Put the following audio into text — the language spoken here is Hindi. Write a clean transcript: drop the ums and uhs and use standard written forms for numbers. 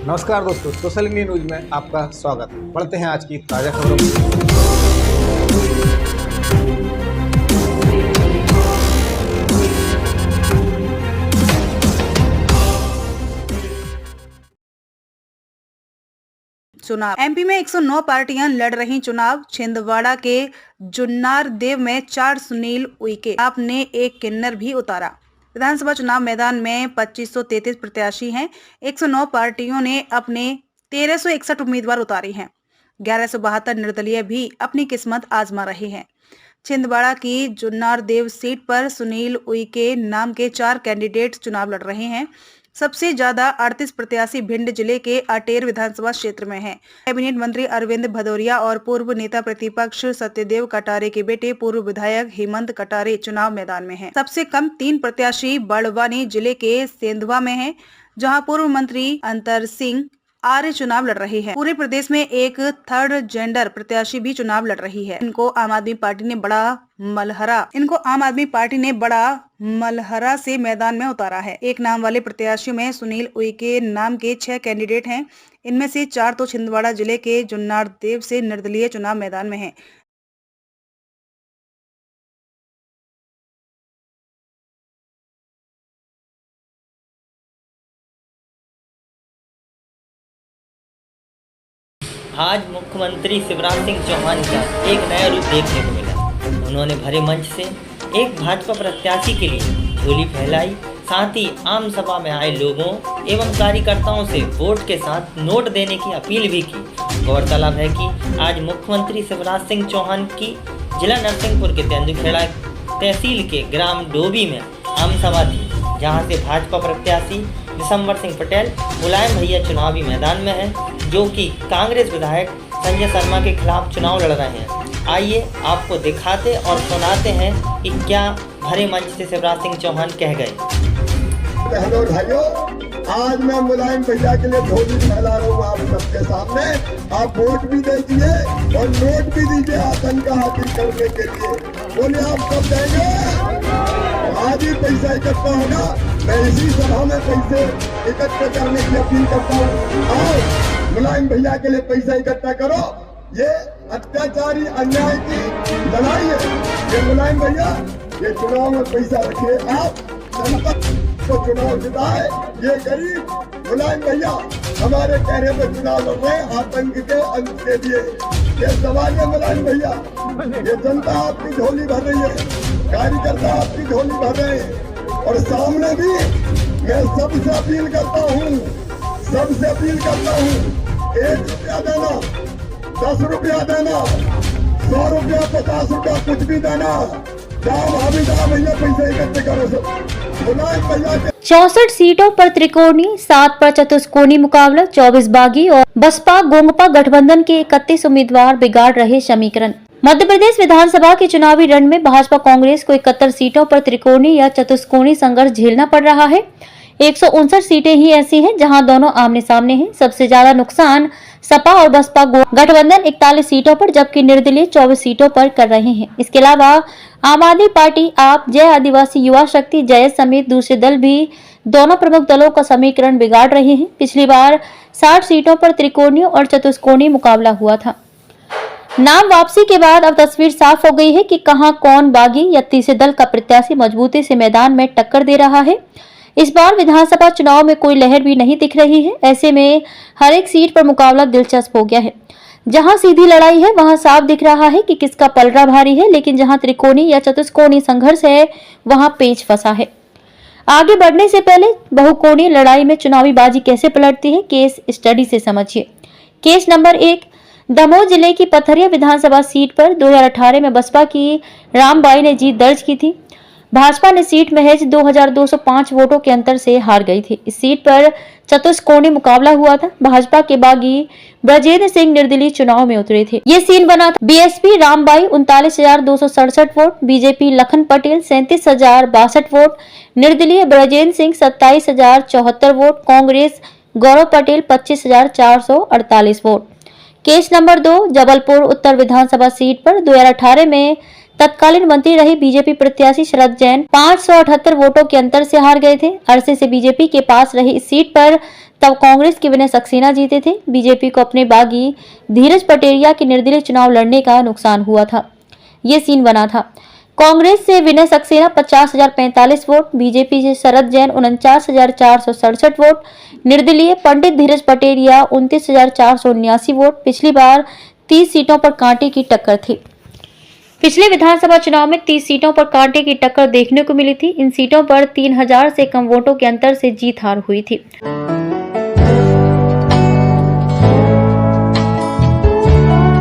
नमस्कार दोस्तों, सोशल इंडिया न्यूज में आपका स्वागत। बढ़ते हैं आज की ताजा खबरों में। चुनाव एमपी में 109 पार्टियां लड़ रही चुनाव। छिंदवाड़ा के जुन्नार देव में 4 सुनील उइके आपने एक किन्नर भी उतारा। विधानसभा चुनाव मैदान में 2533 प्रत्याशी हैं। 109 पार्टियों ने अपने 1361 उम्मीदवार उतारे हैं। 1172 निर्दलीय भी अपनी किस्मत आजमा रहे हैं। छिंदवाड़ा की जुन्नार देव सीट पर सुनील उइके नाम के 4 कैंडिडेट चुनाव लड़ रहे हैं। सबसे ज्यादा 38 प्रत्याशी भिंड जिले के अटेर विधानसभा क्षेत्र में हैं। कैबिनेट मंत्री अरविंद भदौरिया और पूर्व नेता प्रतिपक्ष सत्यदेव कटारे के बेटे पूर्व विधायक हेमंत कटारे चुनाव मैदान में हैं। सबसे कम 3 प्रत्याशी बड़वानी जिले के सेंधवा में हैं, जहां पूर्व मंत्री अंतर सिंह आर्य चुनाव लड़ रही है। पूरे प्रदेश में एक थर्ड जेंडर प्रत्याशी भी चुनाव लड़ रही है। इनको आम आदमी पार्टी ने बड़ा मलहरा से मैदान में उतारा है। एक नाम वाले प्रत्याशियों में सुनील उइके नाम के 6 कैंडिडेट हैं। इनमें से 4 तो छिंदवाड़ा जिले के जुन्नार देव से निर्दलीय चुनाव मैदान में हैं। आज मुख्यमंत्री शिवराज सिंह चौहान का एक नया रूप देखने को मिला। उन्होंने भरे मंच से एक भाजपा प्रत्याशी के लिए झोली फैलाई, साथ ही आम सभा में आए लोगों एवं कार्यकर्ताओं से वोट के साथ नोट देने की अपील भी की। गौरतलब है कि आज मुख्यमंत्री शिवराज सिंह चौहान की जिला नरसिंहपुर के तेंदुखेड़ा तहसील के ग्राम डोभी में आम सभा थी, जहां से भाजपा प्रत्याशी दिसंबर सिंह पटेल मुलायम भैया चुनावी मैदान में है, जो कि कांग्रेस विधायक संजय शर्मा के खिलाफ चुनाव लड़ रहे हैं। आइए आपको दिखाते और सुनाते हैं कि क्या भरे मंच से शिवराज सिंह चौहान कह गए। हेलो भाइयों, आज मैं मुलायम भैया के लिए झोली फैला रहा हूँ आप सबके सामने। आप वोट भी दीजिए और नोट भी दीजिए आतंक का हासिल करने के लिए। बोलिए आप सब देंगे? आज ही पैसा इकट्ठा होगा। मैं इसी सभा में पैसे इकट्ठे करने की अपील करता हूँ। आओ मुलायम भैया के लिए पैसा इकट्ठा करो। ये अत्याचारी अन्याय की लड़ाई है। ये मुलायम भैया ये चुनाव में पैसा रखिए, आप जनता को चुनाव जिताए। ये गरीब मुलायम भैया हमारे कहने पर चुनाव लड़ रहे हैं आतंक के अंत के लिए। ये सवाल है मुलायम भैया, ये जनता आपकी झोली भर रही है, कार्यकर्ता आपकी झोली भर रहे हैं। और सामने भी मैं सबसे अपील करता हूँ, 1 रुपया देना, 10 रुपया देना, 100 रुपया, 50 रुपया, कुछ भी देना। भैया पैसे इकट्ठे करो सब। 64 सीटों पर त्रिकोणीय, 7 पर चतुष्कोणीय मुकाबला, 24 बागी और बसपा गोंगपा गठबंधन के 31 उम्मीदवार बिगाड़ रहे समीकरण। मध्य प्रदेश विधानसभा के चुनावी रण में भाजपा कांग्रेस को 71 सीटों पर त्रिकोणीय या चतुष्कोणीय संघर्ष झेलना पड़ रहा है। 159 सीटें ही ऐसी हैं जहां दोनों आमने सामने हैं। सबसे ज्यादा नुकसान सपा और बसपा गठबंधन 41 सीटों पर, जबकि निर्दलीय 24 सीटों पर कर रहे हैं। इसके अलावा आम आदमी पार्टी, आप, जय आदिवासी युवा शक्ति, जयस समेत दूसरे दल भी दोनों प्रमुख दलों का समीकरण बिगाड़ रहे हैं। पिछली बार 60 सीटों पर त्रिकोणीय और चतुष्कोणीय मुकाबला हुआ था। नाम वापसी के बाद अब तस्वीर साफ हो गई है कि कहां कौन बागी या तीसरे दल का प्रत्याशी मजबूती से मैदान में टक्कर दे रहा है। इस बार विधानसभा चुनाव में कोई लहर भी नहीं दिख रही है। ऐसे में हर एक सीट पर मुकाबला दिलचस्प हो गया है। जहां सीधी लड़ाई है वहां साफ दिख रहा है कि किसका पलड़ा भारी है, लेकिन जहां त्रिकोणीय या चतुष्कोणीय संघर्ष है वहां पेच फंसा है। आगे बढ़ने से पहले बहुकोणीय लड़ाई में चुनावी बाजी कैसे पलटती है, केस स्टडी से समझिए। केस नंबर 1, दमोह जिले की पथरिया विधानसभा सीट पर 2018 में बसपा की रामबाई ने जीत दर्ज की थी। भाजपा ने सीट महज 2205 वोटों के अंतर से हार गई थी। इस सीट पर चतुष्कोणीय मुकाबला हुआ था। भाजपा के बागी ब्रजेंद्र सिंह निर्दलीय चुनाव में उतरे थे। ये सीन बना था BSP Rambai 39,267 vote, BJP Lakhan Patel 37,062 vote, निर्दलीय Brajendra Singh 27,074 vote, Congress Gaurav Patel 25,448 vote. Case number 2, Jabalpur Uttar विधानसभा सीट पर 2018 में तत्कालीन मंत्री रहे बीजेपी प्रत्याशी शरद जैन 578 वोटों के अंतर से हार गए थे। अरसे से बीजेपी के पास रही इस सीट पर तब कांग्रेस के विनय सक्सेना जीते थे। बीजेपी को अपने बागी धीरज पटेरिया के निर्दलीय चुनाव लड़ने का नुकसान हुआ था। ये सीन बना था। कांग्रेस से विनय सक्सेना 50,045 वोट, बीजेपी से शरद जैन 49,467 वोट, निर्दलीय पंडित धीरज पटेरिया 29,479 वोट। पिछली बार 30 सीटों पर कांटे की टक्कर थी। पिछले विधानसभा चुनाव में 30 सीटों पर कांटे की टक्कर देखने को मिली थी। इन सीटों पर 3,000 से कम वोटों के अंतर से जीत हार हुई थी।